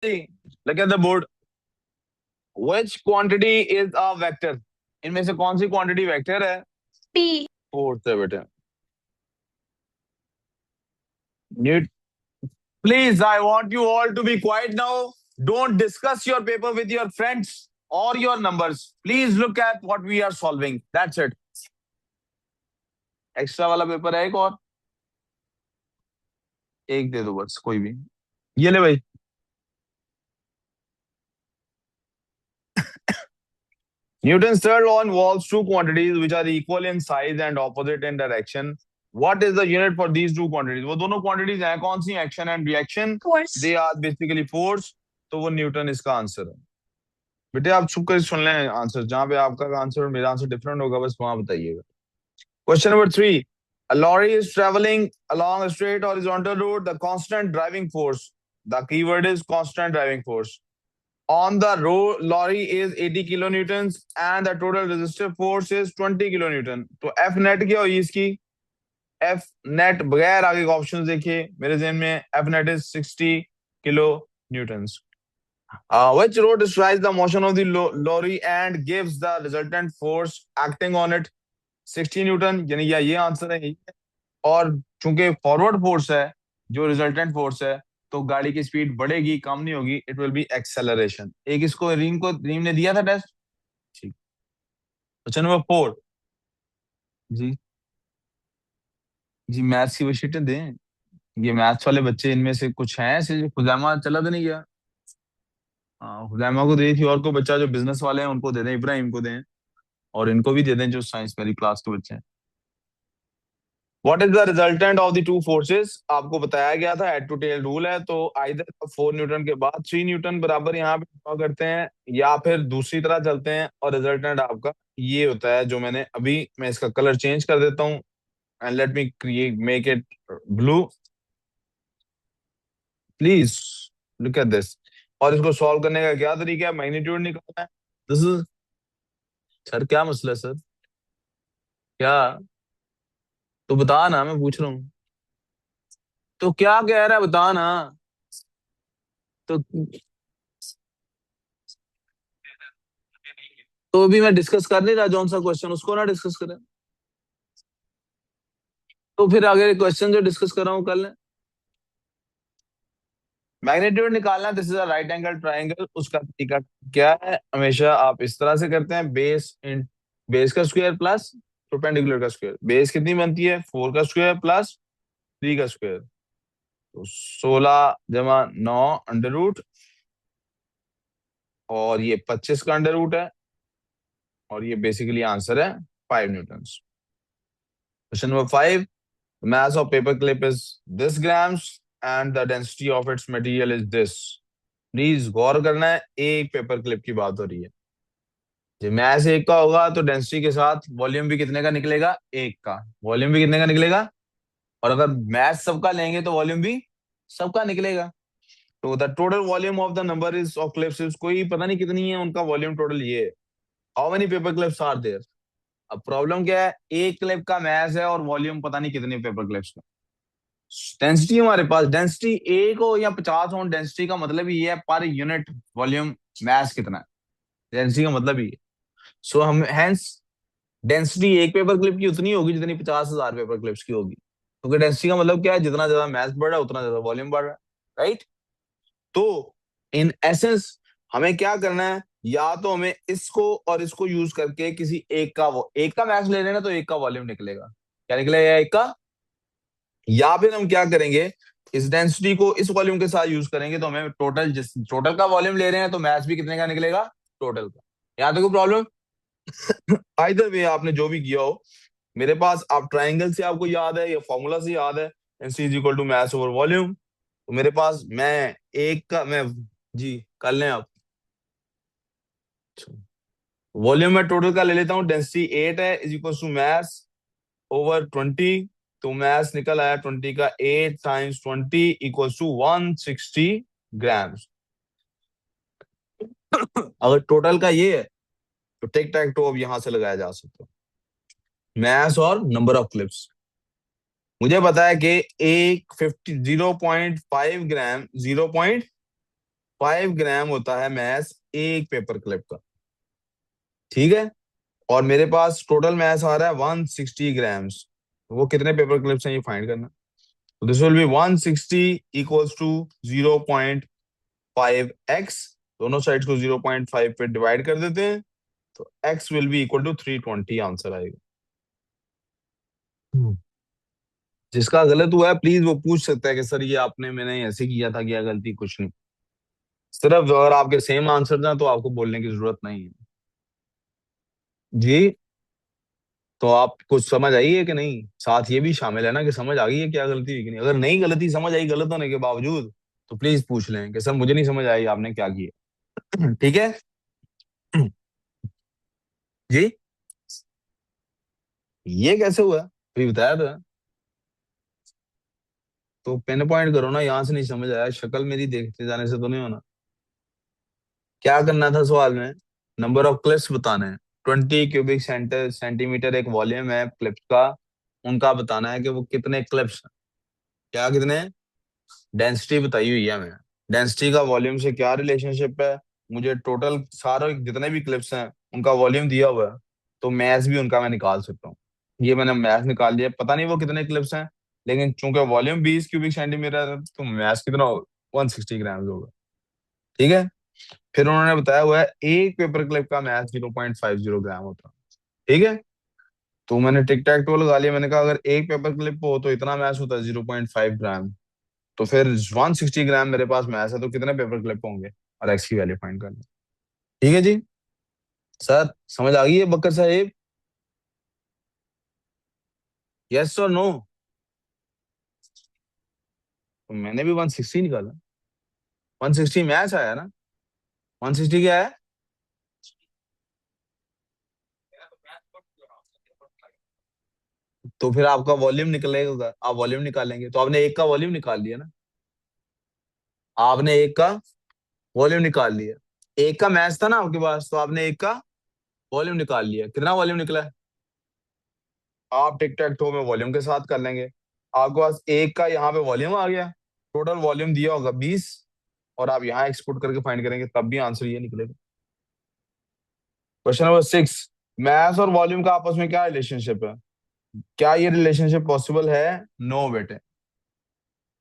Look at the board. Which quantity is a vector? इनमें से कौन सी क्वांटिटी वेक्टर है? P. फोर्थ है बेटा. Newt. Please, I want you all to be quiet now. Don't discuss your paper with your friends or your numbers. Please look at what we are solving. That's it. Extra वाला paper है एक और. एक दे दो बस, कोई भी. ये ले भाई. Newton's third law involves two quantities which are equal in size and opposite in direction. What is the unit for these two quantities? वो दोनों quantities हैं कौन सी? Action and reaction. Force. They are basically force. तो वो Newton इसका answer है. बेटे आप चुप कर सुन लें आंसर. जहां पे आपका आंसर और मेरा आंसर डिफरेंट होगा बस वहां बताइएगा. Question number 3. A lorry is traveling along a straight horizontal road. The constant driving force. The keyword is constant driving force. On the road, lorry is 80 kilonewtons and the total resistive force is 20 kilonewton. तो F net क्या होगी इसकी? F net बगैर आगे का option देखिए मेरे ज़हन में F net is 60 kilonewtons. Which road describes the motion of the lorry and gives the resultant force acting on it? 60 Newton. यानी ये आंसर है. और चूंकि फॉरवर्ड फोर्स है जो रिजल्टेंट फोर्स है तो गाड़ी की स्पीड बढ़ेगी, कम नहीं होगी. It will be acceleration. एक इसको रीम ने दिया था टेस्ट. ठीक. Question number 4. जी जी मैथ्स की वर्कशीटें दें. ये मैथ्स वाले बच्चे इनमें से कुछ हैं ऐसे जो खुजामा चला तो नहीं गया. हाँ खुजामा को दी थी और कोई बच्चा जो बिजनेस वाले हैं उनको दे दें, इब्राहिम को दें और इनको भी दे दें जो साइंस मेरी क्लास के बच्चे हैं. What is the resultant of the two forces? आपको बताया गया था हेड टू टेल रूल है. तो आइदर 4 न्यूटन के बाद 3 न्यूटन बराबर यहाँ पे ड्रॉ करते हैं या फिर दूसरी तरह चलते हैं और रिजल्टेंट आपका ये होता है जो मैंने अभी. मैं इसका कलर चेंज कर देता हूँ and let me create make it blew. Please look at this. और इसको सॉल्व करने का क्या तरीका है? मैग्नीट्यूड निकालना है. This is. सर क्या मसला है सर? क्या? तो बता ना, मैं पूछ रहा हूँ. तो क्या कह रहा है बता ना. तो अभी मैं डिस्कस कर नहीं रहा जौन सा क्वेश्चन उसको ना डिस्कस करें. तो फिर आगे क्वेश्चन जो डिस्कस कर रहा हूँ कर लें. मैग्नीट्यूड निकालना. This is a right angle triangle. उसका तरीका क्या है? हमेशा आप इस तरह से करते हैं. बेस का स्क्वायर प्लस परपेंडिकुलर का स्क्वायर. बेस कितनी बनती है? 4 का स्क्वायर प्लस 3 का स्क्वायर. तो 16 जमा 9 अंडर रूट और ये 25 का अंडर रूट है और ये बेसिकली आंसर है 5 Newton. Question number 5. Mass of paperclip is this grams and the density of its material is this. Please गौर करना है. एक पेपर क्लिप की बात हो रही है. जब मैस एक का होगा तो डेंसिटी के साथ वॉल्यूम भी कितने का निकलेगा? एक का. वॉल्यूम भी कितने का निकलेगा? और अगर मैस सबका लेंगे तो वॉल्यूम भी सबका निकलेगा. तो the total volume of the number is of clips कोई पता नहीं कितनी है उनका वॉल्यूम टोटल ये है. How many paper clips are there? अब प्रॉब्लम क्या है? एक क्लिप का मैस है और वॉल्यूम पता नहीं कितने पेपर क्लिप्स का. डेंसिटी हमारे पास डेंसिटी एक हो या 50 हो, डेंसिटी का मतलब ही है पर यूनिट वॉल्यूम मैस कितना है. डेंसिटी का मतलब ही है. सो हम हेंस डेंसिटी एक पेपर क्लिप की उतनी होगी जितनी 50,000 पेपर क्लिप्स की होगी. क्योंकि डेंसिटी का मतलब क्या है? जितना ज्यादा मैस बढ़ रहा है उतना ज्यादा वॉल्यूम बढ़ रहा है. राइट. तो इन एसेंस हमें क्या करना है? या तो हमें इसको और इसको यूज करके किसी एक का मैस ले लेना तो एक का वॉल्यूम निकलेगा. क्या निकलेगा? एक का. या फिर हम क्या करेंगे? इस डेंसिटी को इस वॉल्यूम के साथ यूज करेंगे तो हमें टोटल का वॉल्यूम ले रहे हैं तो मैथ भी कितने का निकलेगा? टोटल का. यहाँ तो कोई प्रॉब्लम? आइदर वे आपने जो भी किया हो. मेरे पास आप ट्राइंगल से आपको याद है या फॉर्मूला से याद है एनसी is equal to mass over volume. तो मेरे पास मैं जी कर लें आप. वॉल्यूम में टोटल का ले लेता हूँ. डेंसिटी 8 है is equal to mass over 20. तो मैथ्स निकल आया 20 का 8 टाइम्स 20 इक्वल्स टू 160 ग्राम्स. अगर टोटल का ये है तो टिक टैक टो अब यहां से लगाया जा सकता है. मैथ्स और नंबर ऑफ क्लिप्स. मुझे पता है कि एक 50 0.5 ग्राम 0. 5 ग्राम होता है मैस एक पेपर क्लिप का, ठीक है। और मेरे पास टोटल मैस आ रहा है 160 ग्राम्स। वो कितने पेपर क्लिप्स हैं ये फाइंड करना। तो this will be 160 equals to 0.5x। दोनों साइड्स को 0.5 पे डिवाइड कर देते हैं, तो x will be equal to 320 answer आएगा। हम्म। जिसका गलत हुआ है प्लीज वो पूछ सकता है कि सर ये आपने मैंने ऐसे किया था, क्या गलती, कुछ नहीं। सिर्फ अगर आपके सेम आंसर ना तो आपको बोलने की जरूरत नहीं है। जी। तो आप कुछ समझ आई है कि नहीं, साथ ये भी शामिल है ना कि समझ आ गई है क्या गलती हुई कि नहीं। अगर नहीं गलती समझ आई गलत होने के बावजूद, तो प्लीज पूछ लें कि सर मुझे नहीं समझ आई आपने क्या किया। ठीक है। जी। ये कैसे हुआ अभी बताया तो है। तो पिन पॉइंट करो ना, यहाँ से नहीं समझ आया, शक्ल मेरी देखते जाने से तो नहीं होना। क्या करना था सवाल में, नंबर ऑफ क्लिप्स बताना है। 20 क्यूबिक सेंटीमीटर एक वॉल्यूम है क्लिप्स का, उनका बताना है कि वो कितने क्लिप्स हैं। क्या कितने, डेंसिटी बताई हुई है हमें। डेंसिटी का वॉल्यूम से क्या रिलेशनशिप है, मुझे टोटल सारे जितने भी क्लिप्स हैं उनका वॉल्यूम दिया हुआ है, तो मैथ भी उनका मैं निकाल सकता हूँ। ये मैंने मैथ निकाल लिया, पता नहीं वो कितने क्लिप्स हैं, लेकिन चूंकि वॉल्यूम 20 क्यूबिक सेंटीमीटर है तो मैथ कितना होगा, 160 ग्राम होगा। ठीक है। फिर उन्होंने बताया हुआ है एक पेपर क्लिप का मैथ 0.50 ग्राम होता है। ठीक है। तो मैंने टिक टैक टो लगा लिया, मैंने कहा अगर एक पेपर क्लिप हो तो इतना मैथ होता है 0.5 ग्राम। तो फिर 160 ग्राम मेरे पास मैथ है, तो कितने पेपर क्लिप होंगे, और एक्स की वैल्यू फाइंड करनी। ठीक है जी। सर समझ आ गई है बकर साहेब, यस और नो। तो मैंने भी 160 निकाला, 160 मैच आया ना। 160 क्या है। तो फिर आपका वॉल्यूम निकलेगा, आप वॉल्यूम निकालेंगे, तो आपने एक का वॉल्यूम निकाल लिया ना। आपने एक का वॉल्यूम निकाल लिया, एक का मैच था ना आपके पास, तो आपने एक का वॉल्यूम निकाल लिया, कितना वॉल्यूम निकला है। आप टिक टैक टो में वॉल्यूम के साथ कर लेंगे। आपके पास एक का यहाँ पे वॉल्यूम आ गया, टोटल वॉल्यूम दिया होगा 20, और आप यहाँ एक्सपोर्ट करके फाइंड करेंगे तब भी आंसर ये निकलेगा। क्वेश्चन नंबर 6, मैथ और वॉल्यूम का आपस में क्या रिलेशनशिप है। क्या ये रिलेशनशिप पॉसिबल है। नो बेटे,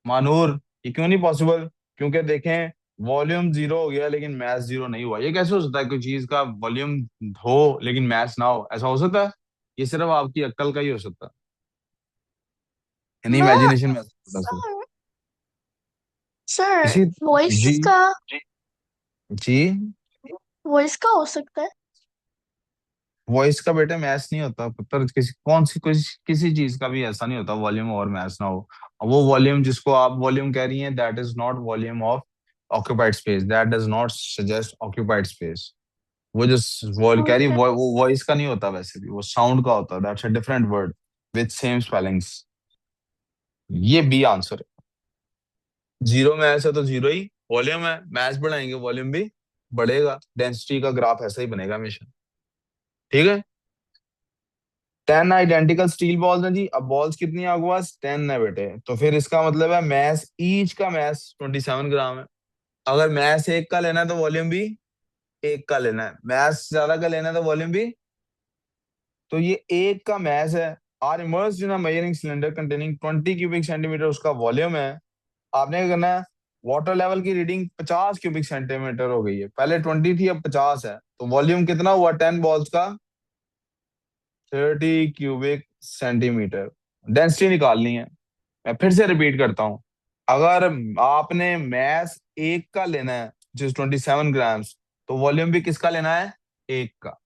मानूर, ये क्यों नहीं पॉसिबल, क्योंकि देखें वॉल्यूम जीरो हो गया लेकिन मैथ जीरो नहीं हुआ। ये कैसे हो सकता है कोई चीज का वॉल्यूम हो लेकिन मैथ ना हो, ऐसा हो सकता है। ये सिर्फ आपकी अक्ल का ही हो सकता है, यानी मैं इमेजिनेशन में ऐसा हो सकता है। सर सर इसी। जी। वॉइस का जी। वॉइस का हो सकता है। वॉइस का बेटे मैच नहीं होता, पत्थर किसी कौन सी किसी चीज का भी ऐसा नहीं होता वॉल्यूम और मैच ना हो। वो वॉल्यूम जिसको आप वॉल्यूम कह रही हैं, that is not volume of occupied space, that does not suggest occupied space. वो जो वॉल कह रही ओके। वो वॉइस का नहीं होता, वैसे भी वो साउंड का होता है, that's a different word with same spellings. ये बी आंसर है। जीरो में ऐसा तो जीरो ही वॉल्यूम है, मैच बढ़ाएंगे वॉल्यूम भी बढ़ेगा, डेंसिटी का ग्राफ ऐसा ही बनेगा हमेशा। ठीक है। 10 आइडेंटिकल स्टील बॉल्स हैं जी, अब बॉल्स कितनी है आपके पास, 10 है बेटे, तो फिर इसका मतलब है मैस ईच का मैस 27 ग्राम है। अगर मैस एक का लेना है तो वॉल्यूम भी एक का लेना है, मैस ज्यादा का लेना है तो वॉल्यूम भी। तो ये एक का मैस है, are immersed in a measuring cylinder containing 20 cubic centimetre उसका वॉल्यूम है। आपने क्या करना है, वाटर लेवल की रीडिंग 50 क्यूबिक सेंटीमीटर हो गई है, पहले 20 थी अब 50 है, तो वॉल्यूम कितना हुआ 10 बॉल्स का, 30 क्यूबिक सेंटीमीटर। डेंसिटी निकालनी है। मैं फिर से रिपीट करता हूं, अगर आपने मैस एक का लेना है जिस 27 ग्राम्स, तो वॉल्यूम भी किसका लेना है, एक का।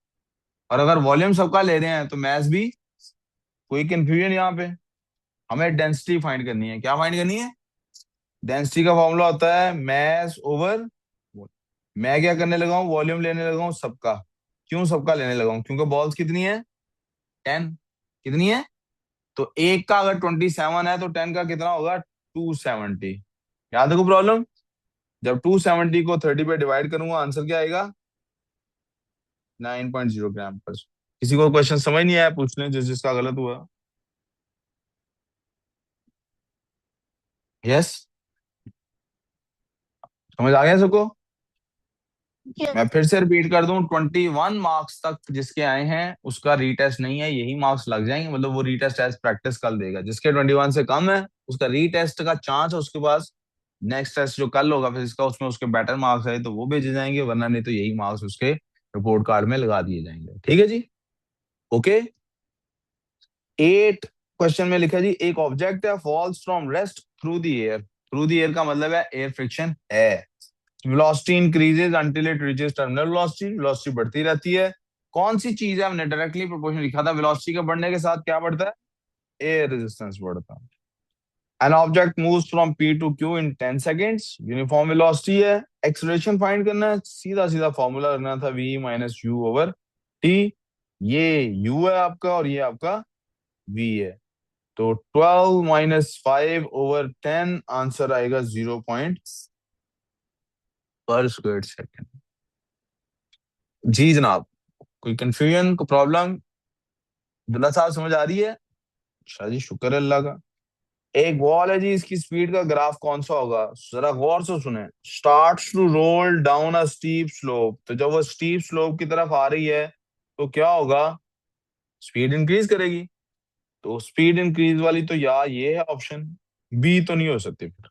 और अगर वॉल्यूम सबका ले रहे हैं तो मैस भी, कोई कंफ्यूजन यहाँ पे। हमें डेंसिटी फाइंड करनी है, क्या फाइंड करनी है, डेंसिटी का फॉर्मूला होता है मैस ओवर। मैं क्या करने लगा हूँ, वॉल्यूम लेने लगा हूँ सबका। क्यों सबका लेने लगा हूँ, क्योंकि बॉल्स कितनी है, 10। कितनी है, तो एक का अगर 27 है तो 10 का कितना होगा, 270। याद देखो प्रॉब्लम, जब 270 को 30 पे डिवाइड करूंगा आंसर क्या आएगा, 9.0 ग्राम पर। किसी को क्वेश्चन समझ नहीं आया पूछ लें, जिसका गलत हुआ। यस। समझ आ गया सबको। Yeah. मैं फिर से रिपीट कर दूं, 21 मार्क्स तक जिसके आए हैं उसका रीटेस्ट नहीं है, यही मार्क्स लग जाएंगे, मतलब वो रीटेस्ट एज प्रैक्टिस कल देगा। जिसके 21 से कम है उसका रीटेस्ट का चांस है उसके पास, नेक्स्ट टेस्ट जो कल होगा फिर इसका, उसमें उसके बेटर मार्क्स आए तो वो भेजे जाएंगे, वरना नहीं तो यही मार्क्स उसके रिपोर्ट कार्ड में लगा दिए जाएंगे। ठीक है जी, ओके। 8 क्वेश्चन में लिखा जी, एक ऑब्जेक्ट है falls from rest through the air. Through the air का मतलब है एयर फ्रिक्शन है। Velocity increases until it reaches terminal velocity, velocity बढ़ती रहती है। कौन सी चीज है, हमने डायरेक्टली प्रोपोर्शनल लिखा था, वेलोसिटी के बढ़ने के साथ क्या बढ़ता है, एयर रेजिस्टेंस बढ़ता है। An object moves from P to Q in 10 seconds, uniform velocity है। एक्सेलरेशन फाइंड करना है, सीधा सीधा फॉर्मूला करना था, V minus U over T. ये यू है आपका और ये आपका वी है। तो 12 माइनस 5/10, आंसर आएगा 0 पर स्क्वायर सेकेंड। जी जनाब, कोई कंफ्यूजन को प्रॉब्लम, दुल्ला साहब समझ आ रही है? अच्छा जी, शुक्र है अल्लाह का। एक बॉल है जी, इसकी स्पीड का ग्राफ कौन सा होगा, जरा गौर से सुने। Starts to roll down a steep slope, तो जब वो स्टीप स्लोप की तरफ आ रही है तो क्या होगा, स्पीड इंक्रीज करेगी। तो स्पीड इंक्रीज वाली तो या ये है ऑप्शन, बी तो नहीं हो सकती, फिर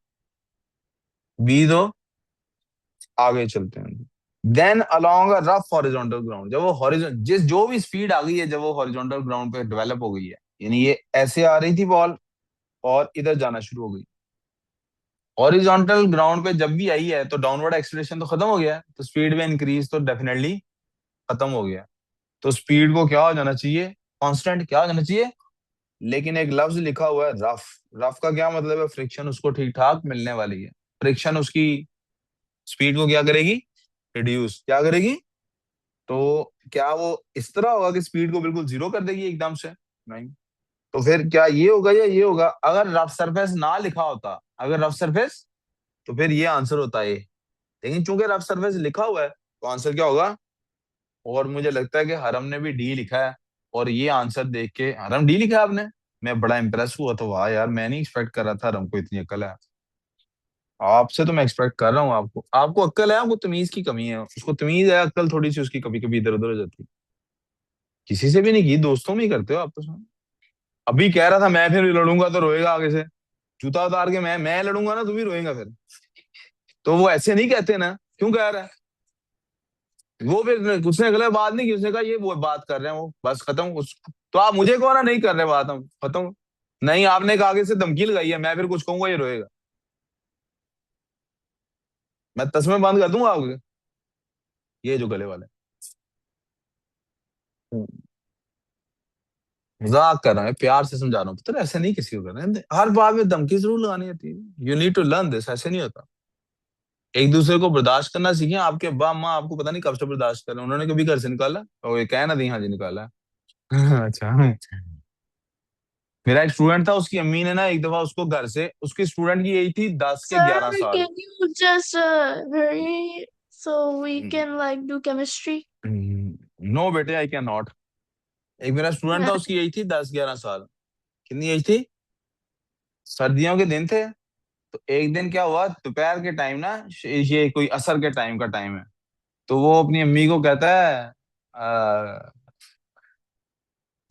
बी तो आगे चलते हैं। Then along a rough horizontal ground, जब वो हॉरिजॉन्टल जिस जो भी स्पीड आ गई है, जब वो हॉरिजॉन्टल ग्राउंड पे डेवलप हो गई है, यानी ये ऐसे आ रही थी बॉल और इधर जाना शुरू हो गई, हॉरिजॉन्टल ग्राउंड पे जब भी आई है तो डाउनवर्ड एक्सीलरेशन तो खत्म हो गया है, तो स्पीड में इंक्रीज तो डेफिनेटली खत्म हो गया। तो स्पीड को क्या हो जाना चाहिए, कांस्टेंट क्या हो जाना चाहिए। लेकिन एक लफ्ज लिखा हुआ है रफ, रफ का क्या मतलब है, फ्रिक्शन उसको ठीक ठाक मिलने वाली है, फ्रिक्शन उसकी स्पीड को क्या करेगी, रिड्यूस क्या करेगी। तो क्या वो इस तरह होगा कि स्पीड को बिल्कुल जीरो कर देगी एकदम से, नहीं। तो फिर क्या ये होगा या ये होगा, अगर रफ सरफेस ना लिखा होता, अगर रफ सरफेस, तो फिर ये आंसर होता है, लेकिन चूंकि रफ सरफेस लिखा हुआ है तो आंसर क्या होगा। और मुझे लगता है कि हरम ने भी डी लिखा है, और ये आंसर देख के, हरम डी लिखा है आपने, मैं बड़ा इंप्रेस हुआ, तो वाह यार, मैं नहीं एक्सपेक्ट कर रहा था हरम को इतनी अक्ल है। आपसे तो मैं एक्सपेक्ट कर रहा हूँ, आपको आपको अक्ल है, आपको तमीज की कमी है, उसको तमीज है, अक्ल थोड़ी सी उसकी कभी कभी इधर उधर हो जाती है। किसी से भी नहीं की, दोस्तों में ही करते हो आपस में। अभी कह रहा था मैं फिर लड़ूंगा तो रोएगा आगे से, जूता उतार के मैं लड़ूंगा ना, तुम ही रोएगा फिर। तो वो ऐसे नहीं कहते ना, क्यों कह रहा है वो, फिर उसने गलत बात नहीं की, उसने कहा ये वो बात कर रहे हैं वो, बस खत्म उस। तो आप मुझे कहो ना, नहीं कर रहे बात, हम खत्म। नहीं, आपने एक आगे से धमकी लगाई है, मैं फिर कुछ कहूंगा ये रोएगा, मैं तस्में बंद कर दूंगा आपके, ये जो गले वाले। मजाक कर रहा है, प्यार से समझा रहा हूँ पुत्र, ऐसे नहीं किसी को करना है, हर बात में धमकी जरूर लगानी होती है, you need to learn this, ऐसे नहीं होता। एक दूसरे को बर्दाश्त करना सीखें, आपके अब्बा अम्मा आपको पता नहीं कब से बर्दाश्त कर रहे हैं, उन्होंने कभी घर से निकाला, और ये कहना नहीं, हाँ जी निकाला है। अच्छा, मेरा एक स्टूडेंट था, उसकी अम्मी ने ना एक दफा उसको घर से, उसकी स्टूडेंट की एज थी 10 के 11 साल। Sir, can you just hurry so we can like do chemistry? No बेटे, आई कैन नॉट। एक मेरा स्टूडेंट था, Uh, उसकी एज थी 10 11 साल। कितनी एज थी, सर्दियों के दिन थे। तो एक दिन क्या हुआ, दोपहर के टाइम ना, ये कोई असर के टाइम का टाइम है, तो वो अपनी अम्मी को कहता है,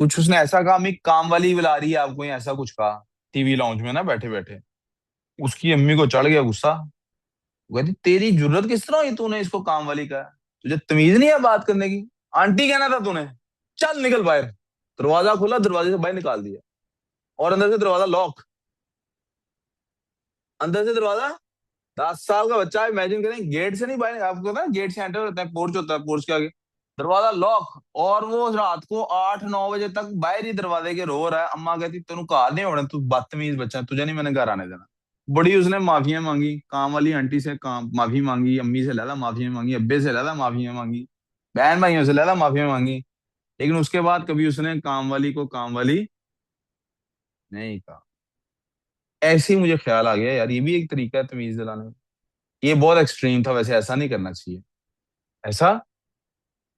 कुछ उसने ऐसा कहा, अम्मी काम वाली बुला रही है आपको, या ऐसा कुछ कहा, टीवी लाउंज में ना बैठे बैठे। उसकी अम्मी को चढ़ गया गुस्सा, वो कहती तेरी जुर्रत किस तरह हुई, तूने इसको काम वाली कहा, तुझे तमीज नहीं है बात करने की, आंटी कहना था तूने, चल निकल बाहर। दरवाजा खोला, दरवाजे से बाहर निकाल दिया, और अंदर से दरवाजा लॉक, अंदर से दरवाजा। 10 साल का बच्चा, इमेजिन करें, गेट से नहीं बाहर, आपको पता है गेट से एंटर होता है, पोर्च होता है, पोर्च के आगे दरवाजा लॉक, और वो रात को 8 9 बजे तक बाहर ही दरवाजे के रो रहा है। अम्मा कहती तेन कहा नहीं होना, तू बदतमीज बच्चा है, तुझे नहीं मैंने घर आने देना। बड़ी उसने माफिया मांगी, काम वाली आंटी से काम माफी मांगी, अम्मी से लैला माफिया मांगी, अब्बे से लैला माफिया मांगी, बहन भाइयों से लैला माफिया मांगी, लेकिन उसके बाद कभी उसने काम वाली को काम वाली नहीं कहा। ऐसे ही मुझे ख्याल आ गया यार, ये भी एक तरीका है तमीज दिलाने का। ये बहुत एक्सट्रीम था वैसे, ऐसा नहीं करना चाहिए, ऐसा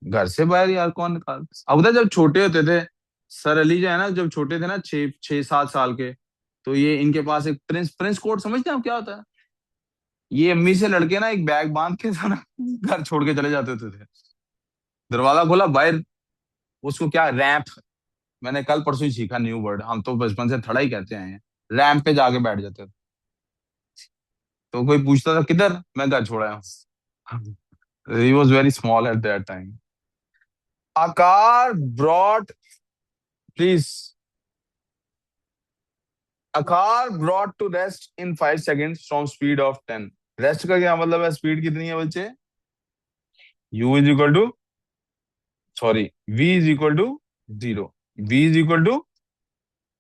घर से बाहर यार कौन निकाल। अब बता, जब छोटे होते थे, सर अली जो है ना, जब छोटे थे ना, 6 6 7 साल के, तो ये इनके पास एक प्रिंस प्रिंस कोड, समझते हैं आप क्या होता है, ये अम्मी से लड़के ना एक बैग बांध के था ना घर छोड़ के चले जाते थे। दरवाजा खोला बाहर, उसको क्या रैंप, मैंने कल परसों ही सीखा न्यू वर्ड, हम तो बचपन से थड़ा ही कहते आए हैं। रैंप पे जाके बैठ जाते थे। तो कोई पूछता था किधर, मैं घर छोड़ा हूँ। He was very small at that time. A car brought, please. A car brought to rest in 5 seconds from speed of 10. Rest का क्या मतलब है, स्पीड कितनी है बच्चे? U is equal to, sorry, V is equal to 0, V is equal to,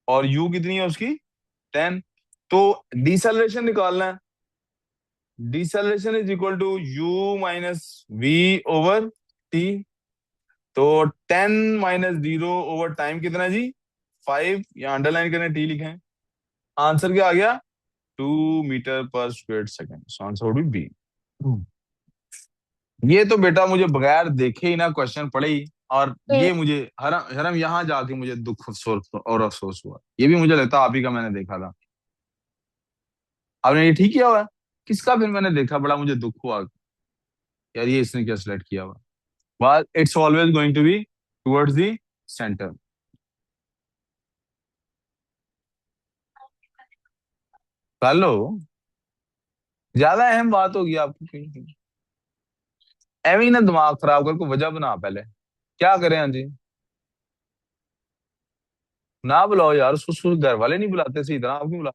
और U कितनी है उसकी 10। तो डिसेलरेशन निकालना है। Deceleration is equal to U minus V over T। तो 10 - 0 ओवर टाइम कितना है जी? 5, या अंडरलाइन करें, T लिखें। आंसर क्या आ गया? 2 metre per square second. Answer would be B. ये तो बेटा मुझे बगैर देखे ही ना क्वेश्चन पढ़े ही, और Mm. ये मुझे हरम हरम यहाँ जाके मुझे दुख अफसोस और अफसोस हुआ। ये भी मुझे लगता आप ही का मैंने देखा था। आपने ये ठीक किया हुआ है। किसका फिर मैंने देखा, बड़ा मुझे दुख हुआ यार, ये इसने क्या सिलेक्ट किया हुआ। But it's always going to be towards the centre. कर लो, ज्यादा अहम बात होगी आपकी कहीं। एवं ही ना दिमाग खराब कर, को वजह बना पहले। क्या करें हाँ जी? ना बुलाओ यार उसको घर वाले नहीं बुलाते सही तरह, आप क्यों बुला?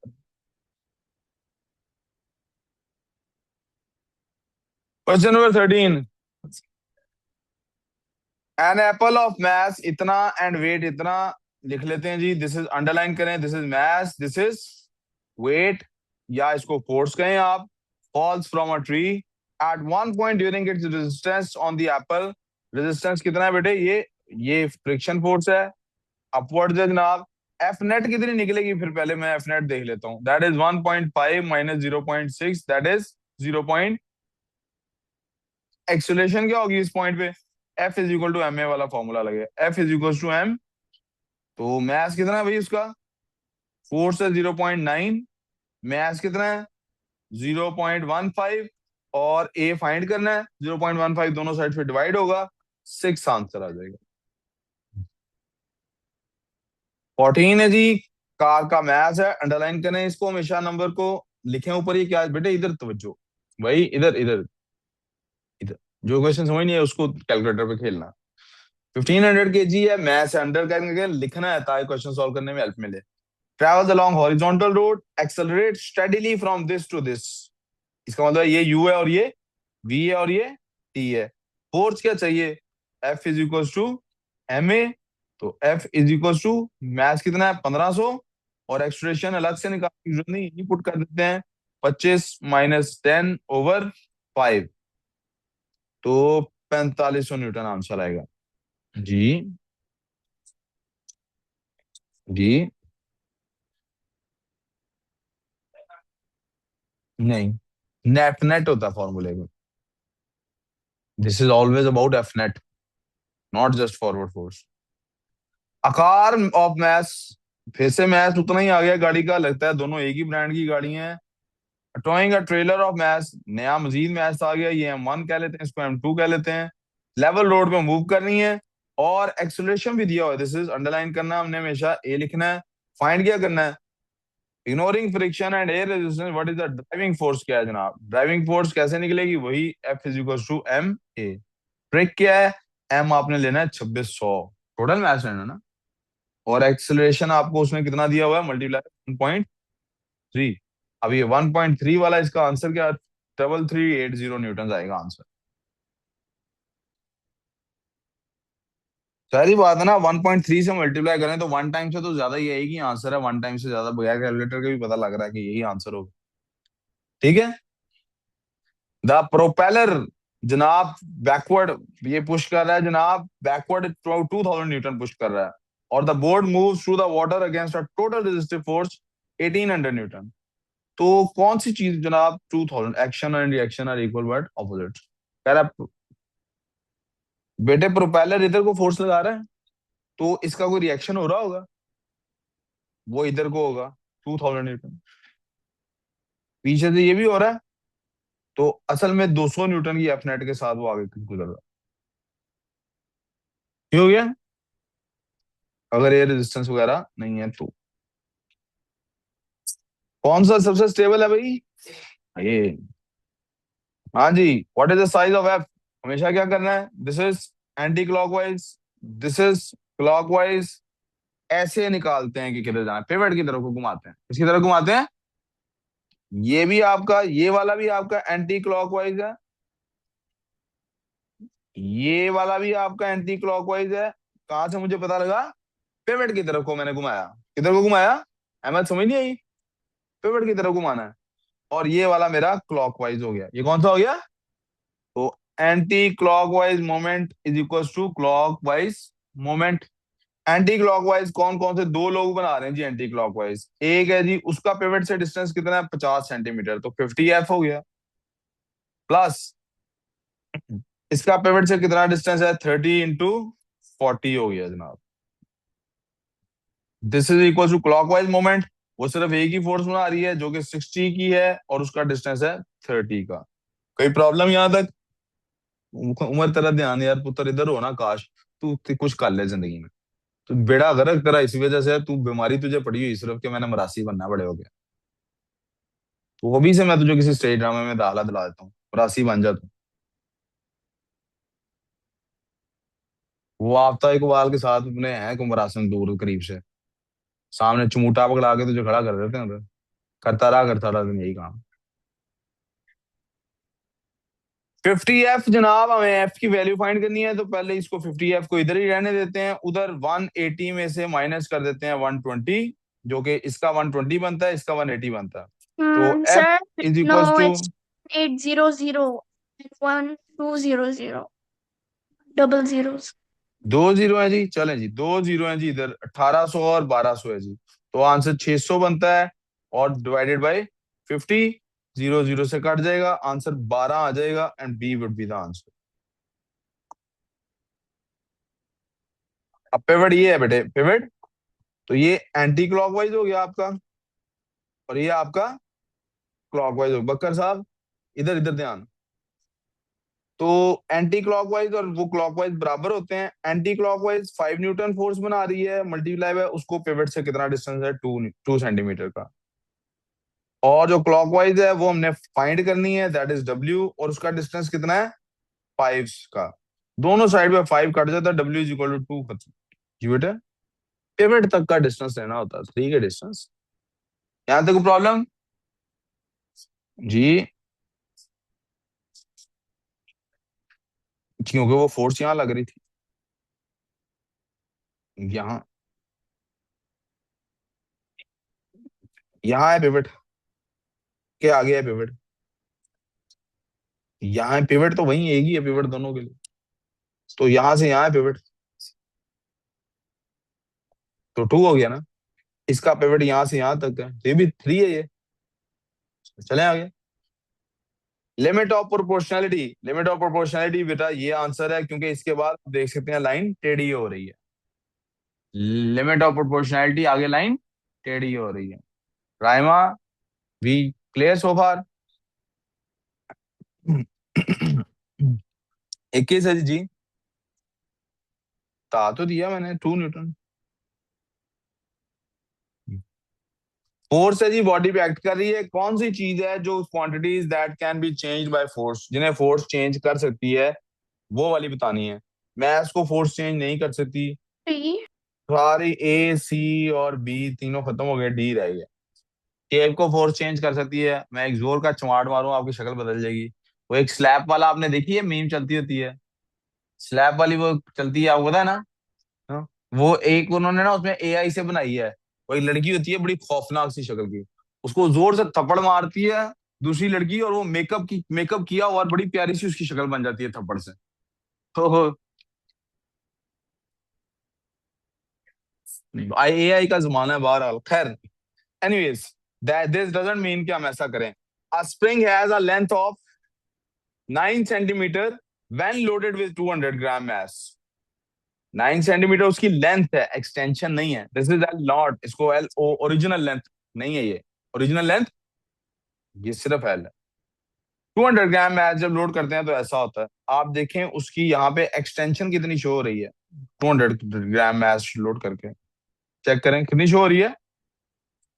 Question number 13। An apple of mass इतना एंड वेट इतना, लिख लेते हैं जी। दिस इज, अंडरलाइन करें, this is mass, this is weight, या इसको फोर्स कहें आप। Falls from a tree at one point during its resistance on the apple. Resistance कितना है बेटे? ये फ्रिक्शन फोर्स है, अपवर्ड है जनाब। एफ नेट कितनी निकलेगी फिर? पहले मैं एफ नेट देख लेता हूँ। That is 1.5 minus 0.6, that is 0। Acceleration क्या होगी इस पॉइंट पे? F is equal to M A वाला फॉर्मूला लगे, F is equal to M. तो मैथ कितना है भाई उसका? फोर्स है 0.9, मैथ कितना है? 0.15, और ए फाइंड करना है। 0.15 दोनों साइड पे डिवाइड होगा, 6 आंसर आ जाएगा। 14 है जी। कार का मैथ है, अंडरलाइन करें इसको, हमेशा नंबर को लिखें ऊपर। ये क्या है बेटे? इधर तवज्जो भाई, इधर इधर इधर। जो क्वेश्चन समझ नहीं है उसको कैलकुलेटर पे खेलना। 1500 kg है, मैथ से अंडर करके लिखना है ताकि क्वेश्चन सॉल्व करने में हेल्प मिले। Travels along horizontal road, accelerate steadily from this to this. इसका मतलब ये यू है और ये वी है और ये टी है। फोर्स क्या चाहिए? F is equal to M A. तो F is equal to, mass कितना है 1500, और एक्सट्रेशन अलग से निकालने की जरूरत नहीं, यही पुट कर देते हैं। 25 - 10/5, तो 4500 न्यूटन आंसर आएगा। जी जी। नहीं, नेट नेट होता है फॉर्मूले में। This is always about F net, not just forward force. आकार ऑफ मैथ, फिर से मैथ उतना ही आ गया गाड़ी का, लगता है दोनों एक ही ब्रांड की गाड़ी हैं। Towing a trailer of math, नया मजीद मैथ आ गया। ये M1 कह लेते हैं, इसको M2 कह लेते हैं। लेवल रोड पे मूव करनी है, और एक्सेलरेशन भी दिया हुआ है। दिस इज, अंडरलाइन करना हमने हमेशा, ए लिखना है। फाइंड क्या करना है? Ignoring friction and air resistance, what is the driving force? क्या है जनाब? ड्राइविंग फोर्स कैसे निकलेगी? वही F is equal to M A. Brake क्या है? एम आपने लेना है 2600, टोटल मैच लेना ना। और एक्सेलरेशन आपको उसमें कितना दिया हुआ है? मल्टीप्लाई 1.3। अब ये 1.3 वाला, इसका आंसर क्या? 3380 न्यूटन आएगा आंसर। सारी बात है ना, 1.3 से मल्टीप्लाई करें तो वन टाइम से तो ज्यादा ही आएगी आंसर है। वन टाइम से ज्यादा बगैर कैलकुलेटर के भी पता लग रहा है कि यही आंसर होगा। ठीक है। द प्रोपेलर जनाब बैकवर्ड, ये पुश कर रहा है जनाब बैकवर्ड, 2000 न्यूटन पुश कर रहा है। और the board moves through the water against a total resistive force 1800 newton. तो कौन सी चीज जनाब 2000, action and reaction are equal but opposite. कह रहा है, बेटे प्रोपेलर इधर को फोर्स लगा रहा है, तो इसका कोई रिएक्शन हो रहा होगा, वो इधर को होगा 2000 न्यूटन। पीछे से ये भी हो रहा है, तो असल में 200 न्यूटन की एफ नेट के साथ वो आगे गुजर रहा है। क्यों हो गया? अगर ये रेजिस्टेंस वगैरह नहीं है तो कौन सा सबसे स्टेबल है भाई? ये। हाँ जी, what is the size of F? हमेशा क्या करना है? This is anti clockwise, this is clockwise. ऐसे निकालते हैं कि किधर जाना है, पिवट की तरफ को घुमाते हैं। किसकी तरफ घुमाते हैं? ये भी आपका, ये वाला भी आपका एंटी क्लॉकवाइज है, ये वाला भी आपका एंटी क्लॉकवाइज है। कहां से मुझे पता लगा? पिवट की तरफ को मैंने घुमाया। किधर को घुमाया? अहमद समझ नहीं आई? पिवट की तरफ घुमाना है। और ये वाला मेरा क्लॉकवाइज हो गया। ये कौन सा हो गया? तो anti clockwise moment is equal to clockwise moment. Anti clockwise कौन कौन से दो लोग बना रहे हैं जी? एंटी क्लॉकवाइज एक है जी, उसका पिवट से डिस्टेंस कितना है? 50 सेंटीमीटर, तो 50 एफ हो गया। प्लस इसका पिवट से कितना डिस्टेंस है? 30 × 40 हो गया जनाब। This is equal to clockwise moment. वो सिर्फ एक ही फोर्स बना रही है जो कि 60 की है और उसका डिस्टेंस है 30 का। कोई प्रॉब्लम यहां तक? उमर तेरा ध्यान यार पुत्र इधर हो ना, काश तू कुछ कर ले जिंदगी में। तू बेड़ा गर्क तेरा इसी वजह से है, तू बीमारी तुझे पड़ी हुई सिर्फ कि मैंने मरासी बनना बड़े हो गया। तो अभी से मैं तुझे किसी स्टेज ड्रामे में दाखिला दिला देता हूँ, मरासी बन जा तू। वो आफ्ताब इकबाल के साथ अपने हैं को मरासन दूर करीब से, सामने चुमूटा पकड़ा के तुझे खड़ा कर देते हैं उधर। करता रहा तुम यही काम। 50 एफ जनाब, हमें एफ की वैल्यू फाइंड करनी है, तो पहले इसको 50 एफ को इधर ही रहने देते हैं। उधर 180 में से माइनस कर देते हैं 120, जो कि इसका 120 बनता है, इसका 180 बनता है। तो F Sir, is equal no, to, it's 800 and 1200. Double zeros. 2 zero है जी, चलें जी, 2 जीरो है जी इधर, 1800 और 1200 है जी। तो आंसर 600 बनता है, और डिवाइडेड बाय 50, जीरो जीरो से कट जाएगा, आंसर 12 आ जाएगा, and B would be the answer. अब पिवट ये है बेटे, पिवट। तो ये एंटी क्लॉकवाइज हो गया आपका, और ये आपका क्लॉकवाइज हो। बकर साहब इधर इधर ध्यान। तो एंटी क्लॉकवाइज और वो क्लॉकवाइज बराबर होते हैं। एंटी क्लॉकवाइज 5 न्यूटन फोर्स बना रही है, मल्टीप्लाई बाय उसको पिवट से कितना डिस्टेंस है? 2 सेंटीमीटर का। और जो क्लॉकवाइज है वो हमने फाइंड करनी है, दैट इज डब्ल्यू, और उसका डिस्टेंस कितना है? 5 का। दोनों साइड में 5 कट जाता है, डब्ल्यू इज इक्वल टू 2 खत्म जी बेटा। पिवट तक का डिस्टेंस लेना होता है, ठीक है डिस्टेंस। यहां तक प्रॉब्लम जी? क्योंकि वो फोर्स यहाँ लग रही थी, यहाँ, यहाँ है पिवट के आगे है पिवट, यहाँ है पिवट, तो वही एक ही है पिवट दोनों के लिए। तो यहाँ से यहाँ है पिवट, तो 2 हो गया ना। इसका पिवट यहाँ से यहाँ तक है, तो ये भी 3 है ये। चले आगे। Limit of proportionality, limit of proportionality बेटा ये आंसर है, क्योंकि इसके बाद आप देख सकते हैं लाइन टेढ़ी हो रही है। लिमिट ऑफ प्रोपोर्शनैलिटी, आगे लाइन टेढ़ी हो रही है। राइमा, वी क्लियर सो फार? 21 है जी। तो दिया मैंने 2 न्यूटन। फोर्स है जी, बॉडी पे एक्ट कर रही है। कौन सी चीज है जो quantities that can be change by force, जिन्हें फोर्स चेंज कर सकती है, वो वाली बतानी है। मैथ्स को फोर्स चेंज नहीं कर सकती। Three. सारी ए सी और बी तीनों खत्म हो गए, डी रह गया। केव को फोर्स चेंज कर सकती है, मैं एक जोर का चमाट मारूं आपकी शक्ल बदल जाएगी। वो एक स्लैब वाला आपने देखी है, मीम चलती होती है, स्लैब वाली वो चलती है, आपको पता है ना? हाँ? वो एक उन्होंने ना उसमें एआई से बनाई है। वो एक लड़की होती है बड़ी खौफनाक सी शक्ल की, उसको जोर से थप्पड़ मारती है दूसरी लड़की, और वो मेकअप किया हुआ और बड़ी प्यारी सी उसकी शक्ल बन जाती है थप्पड़ से। तो एआई का जमाना है बहरहाल, खैर। Anyways, that this doesn't mean कि हम ऐसा करें। अ spring has a length of 9 centimetre when loaded with 200 gram mass. 9 centimetre उसकी लेंथ है, एक्सटेंशन नहीं है। दिस इज एल नॉट, इसको एल ओ ओरिजिनल लेंथ नहीं है ये। ओरिजिनल लेंथ ये सिर्फ एल है। 200 ग्राम मैच जब लोड करते हैं तो ऐसा होता है, आप देखें उसकी यहाँ पे एक्सटेंशन कितनी शो हो रही है। 200 ग्राम मैच लोड करके चेक करें कितनी शो हो रही है,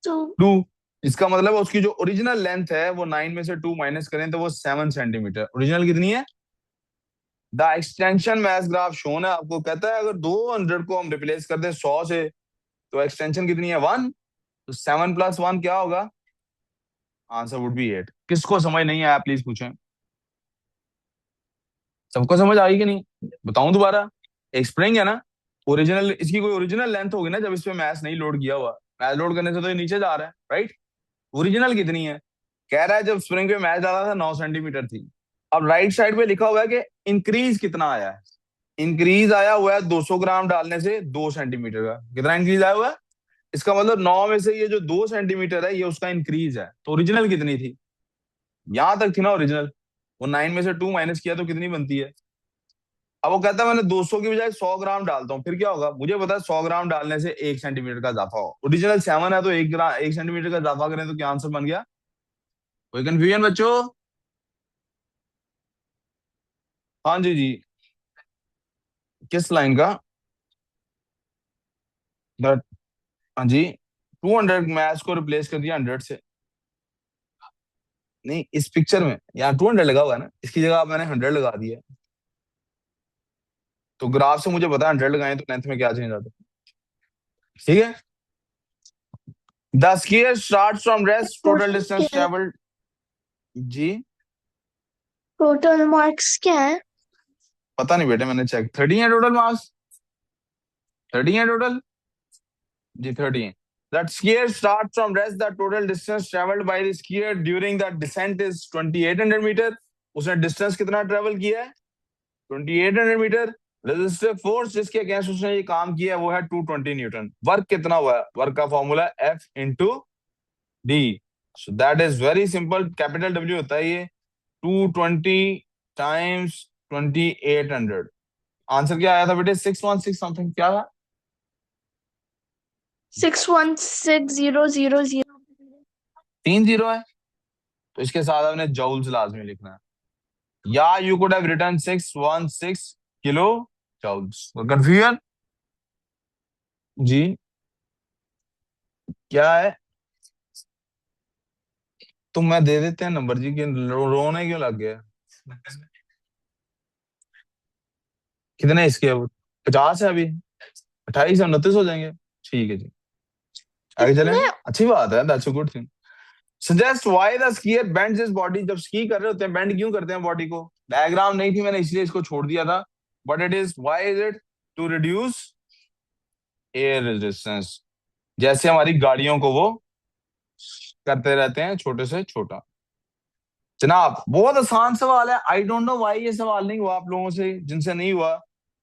2. 2। इसका मतलब है उसकी जो ओरिजिनल लेंथ है वो 9 में से 2 माइनस करें तो वो 7 सेंटीमीटर। ओरिजिनल कितनी है? The extension match graph shown है, आपको कहता है अगर 200 को हम रिप्लेस कर दें 100 से तो एक्सटेंशन कितनी है 1, तो 7 प्लस 1 क्या होगा? Answer would B 8। किसको समझ नहीं आया प्लीज पूछें। सबको समझ आई कि नहीं बताऊं दोबारा? एक स्प्रिंग है ना, ओरिजिनल इसकी कोई ओरिजिनल लेंथ होगी ना जब इस पे मैच नहीं लोड किया हुआ, मैच लोड करने से तो ये नीचे जा रहा है राइट। ओरिजिनल कितनी है? कह रहा है जब स्प्रिंग पे मैच डाला था 9 सेंटीमीटर थी। अब राइट साइड पे लिखा हुआ है कि इंक्रीज कितना आया है। इंक्रीज आया हुआ है 200 ग्राम डालने से 2 सेंटीमीटर का। कितना इंक्रीज आया हुआ है? इसका मतलब 9 में से ये जो 2 सेंटीमीटर है ये उसका इंक्रीज है। तो ओरिजिनल कितनी थी? यहां तक थी ना ओरिजिनल। वो 9 में से 2 माइनस किया तो कितनी बनती है? अब वो कहता है मैंने 200 की बजाय 100 ग्राम डालता हूँ, फिर क्या होगा? मुझे पता है 100 ग्राम डालने से 1 सेंटीमीटर का इजाफा हो। ओरिजिनल 7 है तो 1 सेंटीमीटर का इजाफा करें तो क्या आंसर बन गया? कोई कंफ्यूजन बच्चों? हाँ जी जी। किस लाइन का? द हाँ जी। 200 मैच को रिप्लेस कर दिया 100 से। नहीं इस पिक्चर में यहाँ 200 लगा हुआ है ना, इसकी जगह मैंने 100 लगा दिया। तो ग्राफ से मुझे पता है 100 लगाए तो लेंथ में क्या चेंज आता है। ठीक है। The square start from rest total distance travelled. जी टोटल मार्क्स क्या है? पता नहीं बेटे, मैंने चेक 30 है टोटल मार्क्स। 30 है टोटल। जी 30 है। That skier starts from rest. The total distance traveled by the skier during the descent is 2800 मीटर। उसने डिस्टेंस कितना ट्रेवल किया है? 2800 मीटर। रेजिस्टिव फोर्स जिसके अगेंस्ट उसने ये काम किया है वो है 220 न्यूटन। वर्क कितना हुआ है? वर्क का formula F into D. So that is very simple, capital W होता है ये 220 टाइम्स 2800। आंसर क्या आया था बेटे? 616 समथिंग क्या था? 616000. 3 जीरो है तो इसके साथ आपने जूल्स लाजमी लिखना है, या you could have written 616 kilo joules. Confusion? जी क्या है? तो मैं दे देते हैं नंबर जी कि रोने क्यों लग गया? कितने इसके अब? 50 है अभी। 28 29 हो जाएंगे। ठीक है जी आगे चलें। कितने? अच्छी बात है, that's a good thing. Suggest why the skier bends his body. जब स्की कर रहे होते हैं बेंड क्यों करते हैं बॉडी को? डायग्राम नहीं थी मैंने इसलिए इसको छोड़ दिया था, but it is why is it? To reduce air resistance. जैसे हमारी गाड़ियों को वो करते रहते हैं छोटे से छोटा। जनाब बहुत आसान सवाल है, आई डोंट नो व्हाई ये सवाल नहीं हुआ आप लोगों से जिनसे नहीं हुआ।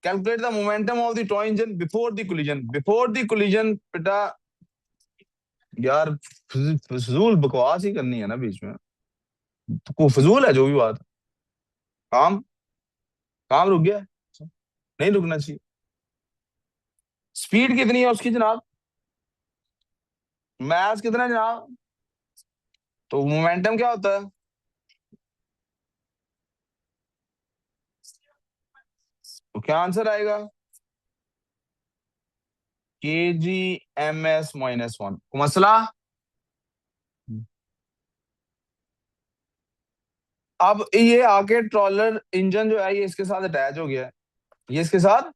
Calculate the momentum of the toy engine before the collision. Before the collision बेटा यार फजूल बकवास ही करनी है ना बीच में, तो को फजूल है जो भी बात। काम काम रुक गया, नहीं रुकना चाहिए। स्पीड कितनी है उसकी जनाब? मैथ कितना है जनाब? तो मोमेंटम क्या होता है? तो क्या आंसर आएगा? kg/m/1 मसला। अब ये आके ट्रॉलर इंजन जो है ये इसके साथ अटैच हो गया है, ये इसके साथ।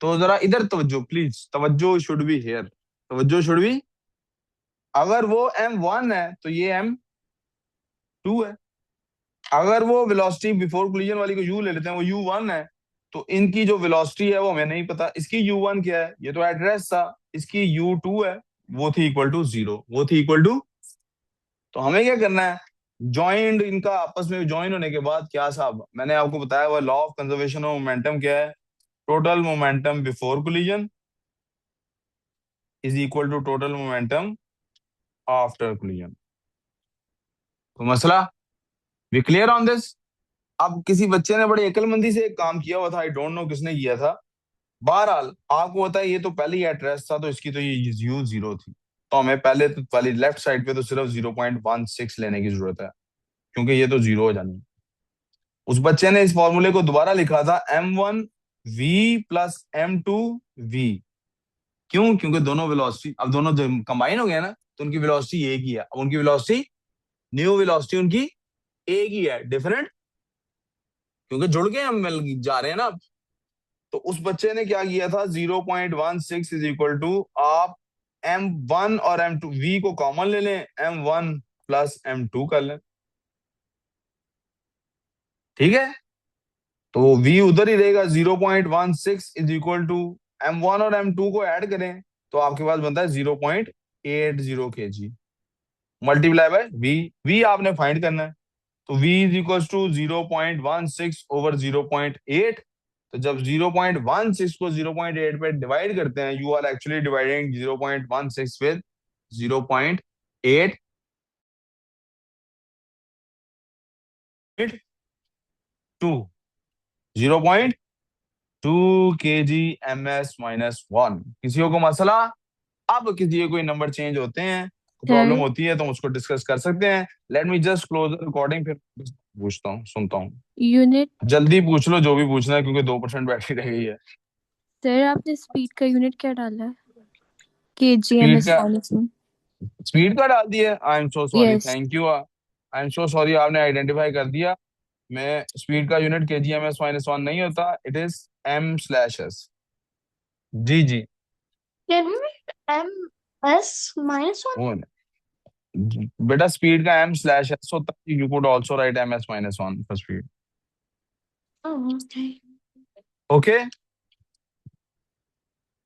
तो जरा इधर तवज्जो प्लीज, तवज्जो शुड बी हियर, तवज्जो शुड बी। अगर वो M1 है तो ये M2 है। अगर वो वेलोसिटी बिफोर कोलिजन वाली को U ले लेते हैं, वो U1 है। तो इनकी जो वेलोसिटी है वो हमें नहीं पता। इसकी U1 क्या है? ये तो एड्रेस था। इसकी U2 है, वो थी इक्वल टू 0, वो थी इक्वल टू। तो हमें क्या करना है? ज्वाइंट इनका आपस में ज्वाइन होने के बाद क्या साहब मैंने आपको बताया हुआ law of conservation of momentum क्या है? Total momentum before collision is equal to total momentum after collision. तो मसला वी क्लियर ऑन दिस? अब किसी बच्चे ने बड़ी अक्लमंदी से एक काम किया हुआ था, आई डोंट नो किसने किया था। बहरहाल आपको पता है ये तो पहले ही एड्रेस था तो इसकी तो ये U0 थी। तो हमें पहले तो पहले लेफ्ट साइड पे तो सिर्फ 0.16 लेने की जरूरत है, क्योंकि ये तो जीरो हो जानी। उस बच्चे ने इस फॉर्मूले को दोबारा लिखा था m1v प्लस m2v। क्यों? क्योंकि दोनों वेलोसिटी अब दोनों कंबाइन हो गया ना, तो उनकी वेलोसिटी एक ही है। अब उनकी वेलोसिटी, न्यू वेलोसिटी उनकी एक ही है, डिफरेंट क्योंकि जुड़ के हम मिल जा रहे हैं ना अब। तो उस बच्चे ने क्या किया था, 0.16 इज इक्वल टू, आप m1 और m2 v को कॉमन ले लें, m1 प्लस m2 कर लें, ठीक है। तो v उधर ही रहेगा, 0.16 इज इक्वल टू m1 और m2 को ऐड करें तो आपके पास बनता है 0.80 kg मल्टीप्लाई बाय v आपने फाइंड करना है। तो v is equal to 0.16 over 0.8। तो जब 0.16 को 0.8 पे डिवाइड करते हैं, you are actually dividing 0.16 with 0.82 0.2 kg ms-1। किसी को मसला? अब किसी को कोई नंबर चेंज होते हैं, प्रॉब्लम सर होती है तो हम उसको डिस्कस कर सकते हैं। Let me just close the recording, फिर पूछता हूँ, सुनता हूँ। यूनिट, जल्दी पूछ लो जो भी पूछना है, क्योंकि 2% बैटरी रह गई है। सर आपने स्पीड का यूनिट क्या डाला है? स्पीड kgms का माइनस में। स्पीड का डाल दिया। I am so sorry, yes thank you, I am so sorry, आपने आइडेंटिफाई कर दिया। मैं स्पीड का यूनिट kgms-1 नहीं होता, इट इज m/s। जी जी। Can we m s-1? वो बेटा स्पीड का m/s होता है, you could also right ms-1 for speed. Oh, okay. Okay,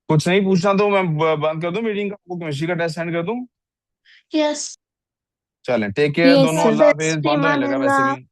कुछ नहीं पूछना तो मैं बंद कर दूं मीटिंग का, आपको केमिस्ट्री का टेस्ट सेंड कर दूं। Yes. चलें, टेक केयर यस दोनों, सर। अल्लाह हाफिज, बंद होने लगा वैसे Bismillah. भी।